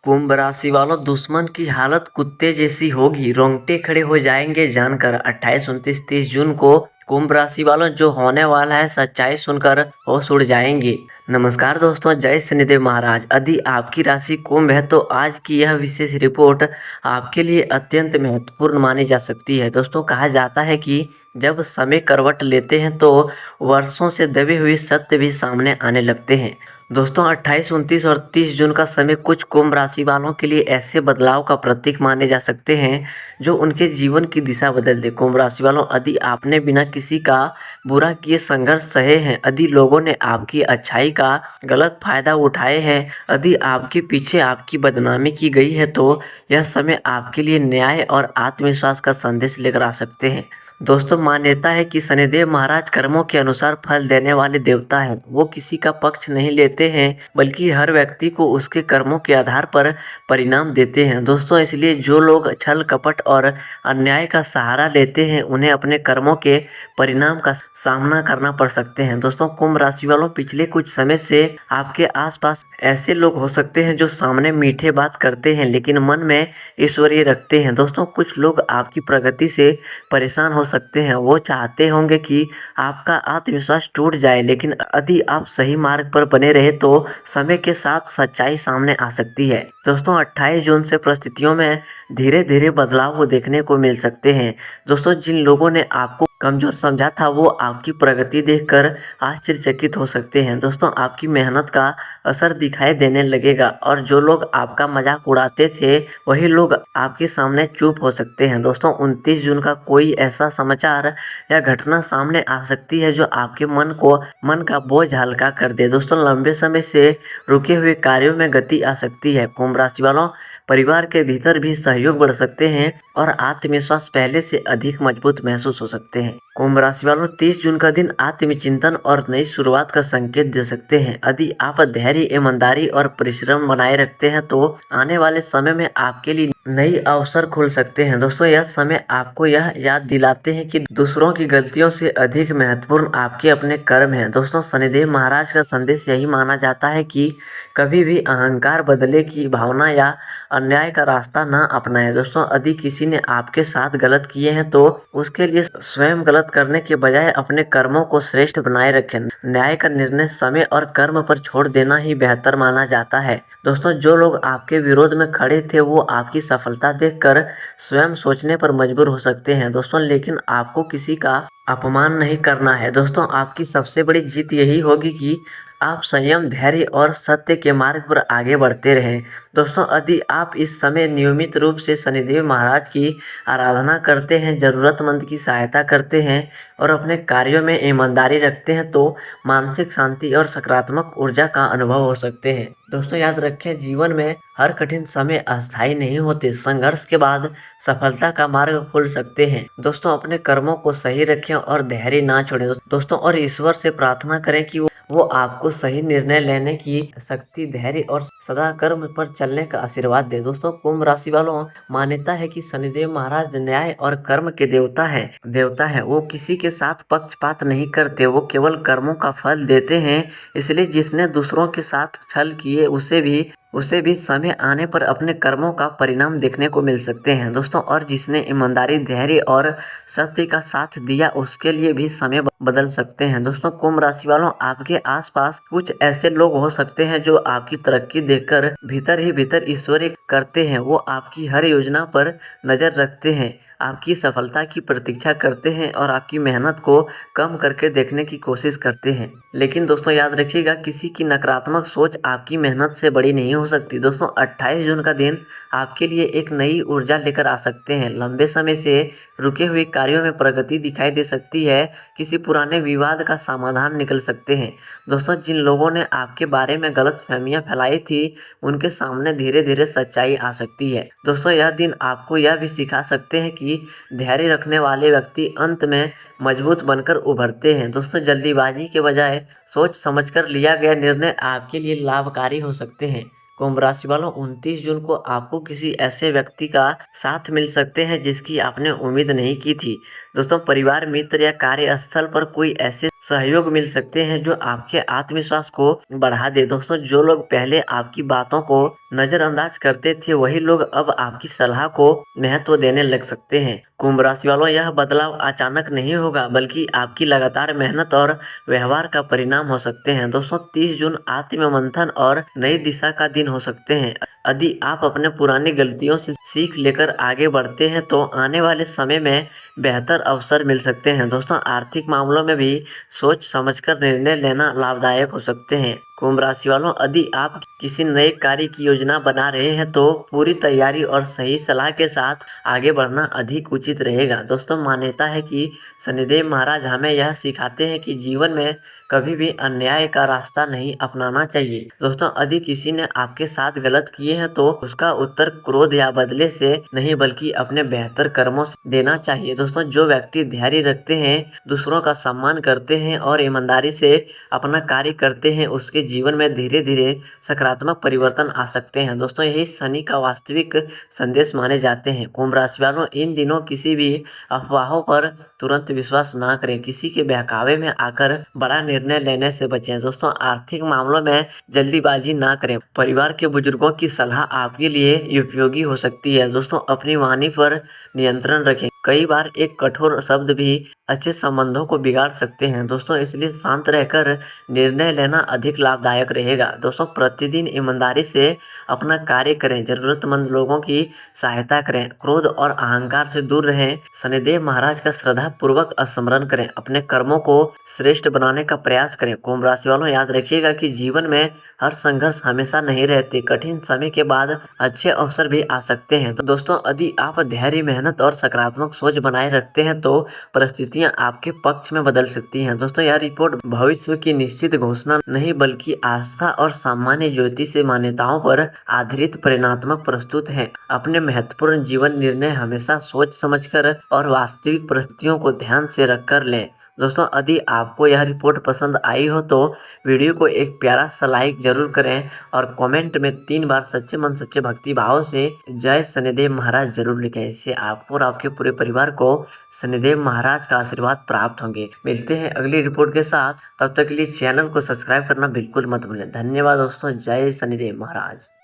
कुंभ राशि वालों, दुश्मन की हालत कुत्ते जैसी होगी। रोंगटे खड़े हो जाएंगे जानकर। 28, 29, 30 जून को कुंभ राशि वालों जो होने वाला है, सच्चाई सुनकर होश उड़ जाएंगे। नमस्कार दोस्तों, जय शनिदेव महाराज। यदि आपकी राशि कुंभ है तो आज की यह विशेष रिपोर्ट आपके लिए अत्यंत महत्वपूर्ण मानी जा सकती है। दोस्तों, कहा जाता है कि जब समय करवट लेते हैं तो वर्षों से दबे हुए सत्य भी सामने आने लगते हैं। दोस्तों, 28, 29 और 30 जून का समय कुछ कुंभ राशि वालों के लिए ऐसे बदलाव का प्रतीक माने जा सकते हैं जो उनके जीवन की दिशा बदल दे। कुंभ राशि वालों, यदि आपने बिना किसी का बुरा किए संघर्ष सहे हैं, यदि लोगों ने आपकी अच्छाई का गलत फायदा उठाए हैं, यदि आपके पीछे आपकी बदनामी की गई है, तो यह समय आपके लिए न्याय और आत्मविश्वास का संदेश लेकर आ सकते हैं। दोस्तों, मान्यता है कि शनिदेव महाराज कर्मों के अनुसार फल देने वाले देवता हैं। वो किसी का पक्ष नहीं लेते हैं, बल्कि हर व्यक्ति को उसके कर्मों के आधार पर परिणाम देते हैं। दोस्तों, इसलिए जो लोग छल कपट और अन्याय का सहारा लेते हैं, उन्हें अपने कर्मों के परिणाम का सामना करना पड़ सकते हैं। दोस्तों, कुंभ राशि वालों, पिछले कुछ समय से आपके आसपास ऐसे लोग हो सकते हैं जो सामने मीठे बात करते हैं लेकिन मन में ईश्वरीय रखते हैं। दोस्तों, कुछ लोग आपकी प्रगति से परेशान हो सकते हैं। वो चाहते होंगे कि आपका आत्मविश्वास टूट जाए, लेकिन यदि आप सही मार्ग पर बने रहे तो समय के साथ सच्चाई सामने आ सकती है। दोस्तों, 28 जून से परिस्थितियों में धीरे धीरे बदलाव को देखने को मिल सकते हैं। दोस्तों, जिन लोगों ने आपको कमजोर समझा था वो आपकी प्रगति देखकर आश्चर्यचकित हो सकते हैं। दोस्तों, आपकी मेहनत का असर दिखाई देने लगेगा और जो लोग आपका मजाक उड़ाते थे वही लोग आपके सामने चुप हो सकते हैं। दोस्तों, 29 जून का कोई ऐसा समाचार या घटना सामने आ सकती है जो आपके मन का बोझ हल्का कर दे। दोस्तों, लंबे समय से रुके हुए कार्यों में गति आ सकती है। कुंभ राशि वालों, परिवार के भीतर भी सहयोग बढ़ सकते हैं और आत्मविश्वास पहले से अधिक मजबूत महसूस हो सकते हैं। कुंभ राशि वालों, 30 जून का दिन आत्मचिंतन और नई शुरुआत का संकेत दे सकते हैं। यदि आप धैर्य, ईमानदारी और परिश्रम बनाए रखते हैं तो आने वाले समय में आपके लिए नई अवसर खुल सकते हैं। दोस्तों, यह समय आपको यह याद दिलाते हैं कि दूसरों की गलतियों से अधिक महत्वपूर्ण आपके अपने कर्म हैं। दोस्तों, शनिदेव महाराज का संदेश यही माना जाता है कि कभी भी अहंकार, बदले की भावना या अन्याय का रास्ता ना अपनाएं। दोस्तों, यदि किसी ने आपके साथ गलत किए हैं तो उसके लिए स्वयं गलत करने के बजाय अपने कर्मों को श्रेष्ठ बनाए रखें। न्याय का निर्णय समय और कर्म पर छोड़ देना ही बेहतर माना जाता है। दोस्तों, जो लोग आपके विरोध में खड़े थे वो आपकी सफलता देखकर स्वयं सोचने पर मजबूर हो सकते हैं। दोस्तों, लेकिन आपको किसी का अपमान नहीं करना है। दोस्तों, आपकी सबसे बड़ी जीत यही होगी कि आप संयम, धैर्य और सत्य के मार्ग पर आगे बढ़ते रहें। दोस्तों, यदि आप इस समय नियमित रूप से शनिदेव महाराज की आराधना करते हैं, जरूरतमंद की सहायता करते हैं और अपने कार्यों में ईमानदारी रखते हैं तो मानसिक शांति और सकारात्मक ऊर्जा का अनुभव हो सकते हैं। दोस्तों, याद रखें, जीवन में हर कठिन समय अस्थायी नहीं होते। संघर्ष के बाद सफलता का मार्ग खुल सकते हैं। दोस्तों, अपने कर्मों को सही रखें और धैर्य ना छोड़ें। दोस्तों, और ईश्वर से प्रार्थना करें कि वो आपको सही निर्णय लेने की शक्ति, धैर्य और सदा कर्म पर चलने का आशीर्वाद दे। दोस्तों, कुंभ राशि वालों, मान्यता है कि शनिदेव महाराज न्याय और कर्म के देवता है। वो किसी के साथ पक्षपात नहीं करते, वो केवल कर्मों का फल देते हैं। इसलिए जिसने दूसरों के साथ छल किए उसे भी समय आने पर अपने कर्मों का परिणाम देखने को मिल सकते हैं। दोस्तों, और जिसने ईमानदारी, धैर्य और सत्य का साथ दिया उसके लिए भी समय बदल सकते हैं। दोस्तों, कुंभ राशि वालों, आपके आसपास कुछ ऐसे लोग हो सकते हैं जो आपकी तरक्की देखकर भीतर ही भीतर ईश्वरीय करते हैं। वो आपकी हर योजना पर नजर रखते हैं, आपकी सफलता की प्रतीक्षा करते हैं और आपकी मेहनत को कम करके देखने की कोशिश करते हैं। लेकिन दोस्तों, याद रखिएगा, किसी की नकारात्मक सोच आपकी मेहनत से बड़ी नहीं हो सकती। दोस्तों, 28 जून का दिन आपके लिए एक नई ऊर्जा लेकर आ सकते हैं। लंबे समय से रुके हुए कार्यों में प्रगति दिखाई दे सकती है। किसी पुराने विवाद का समाधान निकल सकते हैं। दोस्तों, जिन लोगों ने आपके बारे में गलतफहमियां फैलाई थी उनके सामने धीरे धीरे सच्चाई आ सकती है। दोस्तों, यह दिन आपको यह भी सिखा सकते हैं कि धैर्य रखने वाले व्यक्ति अंत में मजबूत बनकर उभरते हैं। दोस्तों, जल्दीबाजी के बजाय सोच समझकर लिया गया निर्णय आपके लिए लाभकारी हो सकते हैं। कुंभ राशि वालों, 29 जून को आपको किसी ऐसे व्यक्ति का साथ मिल सकते हैं जिसकी आपने उम्मीद नहीं की थी। दोस्तों, परिवार, मित्र या कार्यस्थल पर कोई ऐसे सहयोग मिल सकते हैं जो आपके आत्मविश्वास को बढ़ा दे। दोस्तों, जो लोग पहले आपकी बातों को नजरअंदाज करते थे वही लोग अब आपकी सलाह को महत्व देने लग सकते हैं। कुंभ राशि वालों, यह बदलाव अचानक नहीं होगा बल्कि आपकी लगातार मेहनत और व्यवहार का परिणाम हो सकते हैं। दोस्तों, 30 जून आत्ममंथन और नई दिशा का दिन हो सकते हैं। यदि आप अपने पुरानी गलतियों से सीख लेकर आगे बढ़ते हैं तो आने वाले समय में बेहतर अवसर मिल सकते हैं। दोस्तों, आर्थिक मामलों में भी सोच समझकर निर्णय लेना लाभदायक हो सकते हैं। कुंभ राशि वालों, यदि आप किसी नए कार्य की योजना बना रहे हैं तो पूरी तैयारी और सही सलाह के साथ आगे बढ़ना अधिक उचित रहेगा। दोस्तों, मान्यता है कि शनिदेव महाराज हमें यह सिखाते हैं कि जीवन में कभी भी अन्याय का रास्ता नहीं अपनाना चाहिए। दोस्तों, यदि किसी ने आपके साथ गलत किए हैं तो उसका उत्तर क्रोध या बदले से नहीं बल्कि अपने बेहतर कर्मों से देना चाहिए। दोस्तों, जो व्यक्ति धैर्य रखते हैं, दूसरों का सम्मान करते हैं और ईमानदारी से अपना कार्य करते हैं उसके जीवन में धीरे धीरे सकारात्मक परिवर्तन आ सकते हैं। दोस्तों, यही शनि का वास्तविक संदेश माने जाते हैं। कुंभ राशि वालों, इन दिनों किसी भी अफवाहों पर तुरंत विश्वास ना करें। किसी के बहकावे में आकर बड़ा निर्णय लेने से बचें। दोस्तों, आर्थिक मामलों में जल्दीबाजी ना करें। परिवार के बुजुर्गों की सलाह आपके लिए उपयोगी हो सकती है। दोस्तों, अपनी वाणी पर नियंत्रण रखें। कई बार एक कठोर शब्द भी अच्छे संबंधों को बिगाड़ सकते हैं। दोस्तों, इसलिए शांत रहकर निर्णय लेना अधिक लाभदायक रहेगा। दोस्तों, प्रतिदिन ईमानदारी से अपना कार्य करें, जरूरतमंद लोगों की सहायता करें, क्रोध और अहंकार से दूर रहें। शनिदेव महाराज का श्रद्धा पूर्वक स्मरण करें, अपने कर्मों को श्रेष्ठ बनाने का प्रयास करें। कुंभ राशि वालों, याद रखिएगा कि जीवन में हर संघर्ष हमेशा नहीं रहते। कठिन समय के बाद अच्छे अवसर भी आ सकते हैं। तो दोस्तों, यदि आप धैर्य, मेहनत और सकारात्मक सोच बनाए रखते हैं तो परिस्थितियां आपके पक्ष में बदल सकती हैं। दोस्तों, यह रिपोर्ट भविष्य की निश्चित घोषणा नहीं बल्कि आस्था और सामान्य ज्योतिषीय मान्यताओं पर आधारित परिणात्मक प्रस्तुत है। अपने महत्वपूर्ण जीवन निर्णय हमेशा सोच समझकर और वास्तविक परिस्थितियों को ध्यान से रखकर लें। दोस्तों, यदि आपको यह रिपोर्ट पसंद आई हो तो वीडियो को एक प्यारा सा लाइक जरूर करें और कमेंट में 3 बार सच्चे मन सच्चे भक्ति भाव से जय शनिदेव महाराज जरूर लिखें। इससे आपको और आपके पूरे परिवार को शनिदेव महाराज का आशीर्वाद प्राप्त होंगे। मिलते हैं अगली रिपोर्ट के साथ, तब तक के लिए चैनल को सब्सक्राइब करना बिल्कुल मत भूलें। धन्यवाद दोस्तों, जय शनिदेव महाराज।